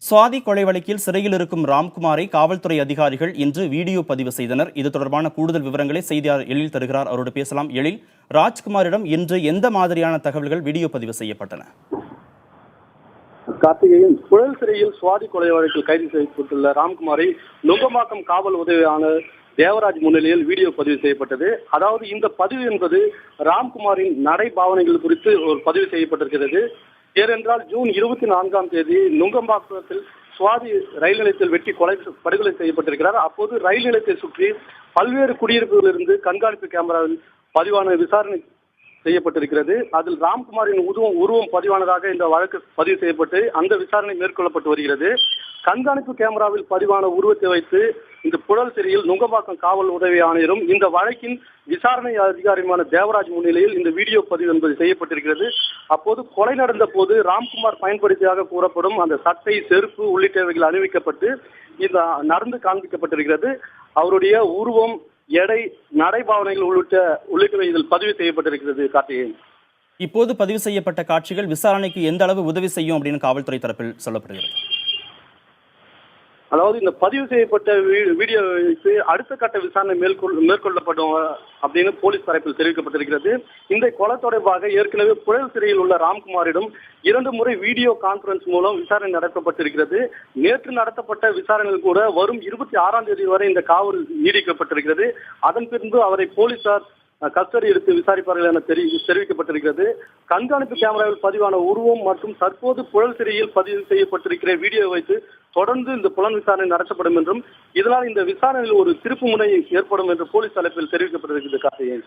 சுவாதி கொலை வழக்கில் சிறையில் இருக்கும் ராம்குமாரை காவல்துறை அதிகாரிகள் இன்று வீடியோ பதிவு செய்தனர். இது தொடர்பான கூடுதல் விவரங்களை செய்தியாளர் எழில் தருகிறார். அவரோடு பேசலாம். எழில், ராஜ்குமாரிடம் இன்று எந்த மாதிரியான தகவல்கள் வீடியோ பதிவு செய்யப்பட்டன? கார்த்திகேயன், புழல் சிறையில் சுவாதி கொலை வழக்கில் கைது செய்யப்பட்டுள்ள ராம்குமாரை நுங்கம்பாக்கம் காவல் உதவியான தேவராஜ் முன்னிலையில் வீடியோ பதிவு செய்யப்பட்டது. அதாவது இந்த பதிவு என்பது ராம்குமாரின் நடைபாவனைகள் குறித்து ஒரு பதிவு செய்யப்பட்டிருக்கிறது. ஏனென்றால் ஜூன் 24ஆம் தேதி நுங்கம்பாக்கத்தில் சுவாதி ரயில் நிலையத்தில் வெட்டி படுகொலை செய்யப்பட்டிருக்கிறார். அப்போது ரயில் நிலையத்தை சுற்றி பல்வேறு குடியிருப்புகளிலிருந்து கண்காணிப்பு கேமராவில் பதிவான விசாரணை செய்யப்பட்டிருக்கிறது. அதில் ராம்குமாரின் உருவம் பதிவானதாக இந்த வழக்கு பதிவு செய்யப்பட்டு அந்த விசாரணை மேற்கொள்ளப்பட்டு வருகிறது. கண்காணிப்பு கேமராவில் பதிவான உருவத்தை வைத்து இந்த புழல் சிறையில் நுங்கம்பாக்கம் காவல் உதவி ஆணையரும் இந்த வழக்கின் விசாரணை அதிகாரியுமான தேவராஜ் முன்னிலையில் இந்த வீடியோ பதிவு என்பது செய்யப்பட்டிருக்கிறது. அப்போது கொலை நடந்த போது ராம்குமார் பயன்படுத்தியதாக கூறப்படும் அந்த சட்டை, செருப்பு உள்ளிட்டவைகள் அணிவிக்கப்பட்டு இந்த நடந்து காண்பிக்கப்பட்டிருக்கிறது. அவருடைய உருவம், எடை, நடைபாவனைகள் உள்ளிட்டவை இதில் பதிவு செய்யப்பட்டிருக்கிறது. கார்த்திகேயன், இப்போது பதிவு செய்யப்பட்ட காட்சிகள் விசாரணைக்கு எந்த அளவு உதவி செய்யும் அப்படின்னு காவல்துறை தரப்பில் சொல்லப்படுகிறது? அதாவது இந்த பதிவு செய்யப்பட்ட வீடியோவுக்கு அடுத்த கட்ட விசாரணை மேற்கொள்ளப்படும் அப்படின்னு போலீஸ் தரப்பில் தெரிவிக்கப்பட்டிருக்கிறது. இந்த கொலை தொடர்பாக ஏற்கனவே புழல் சிறையில் உள்ள ராம்குமாரிடம் 2 முறை வீடியோ கான்பரன்ஸ் மூலம் விசாரணை நடத்தப்பட்டிருக்கிறது. நேற்று நடத்தப்பட்ட விசாரணையில் கூட வரும் 26ஆம் தேதி வரை இந்த காவல் நீடிக்கப்பட்டிருக்கிறது. அதன் பின்பு அவரை போலீசார் கஸ்டடி எடுத்து விசாரிப்பார்கள் என தெரிவிக்கப்பட்டிருக்கிறது. கண்காணிப்பு கேமராவில் பதிவான உருவம் மற்றும் தற்போது புழல் சிறையில் பதிவு செய்யப்பட்டிருக்கிற வீடியோ வைத்து தொடர்ந்து இந்த புலன் விசாரணை நடத்தப்படும் என்றும் இதனால் இந்த விசாரணையில் ஒரு திருப்பு முனை ஏற்படும் என்று போலீஸ் தரப்பில் தெரிவிக்கப்பட்டிருக்கிறது. கார்த்திகேயன்.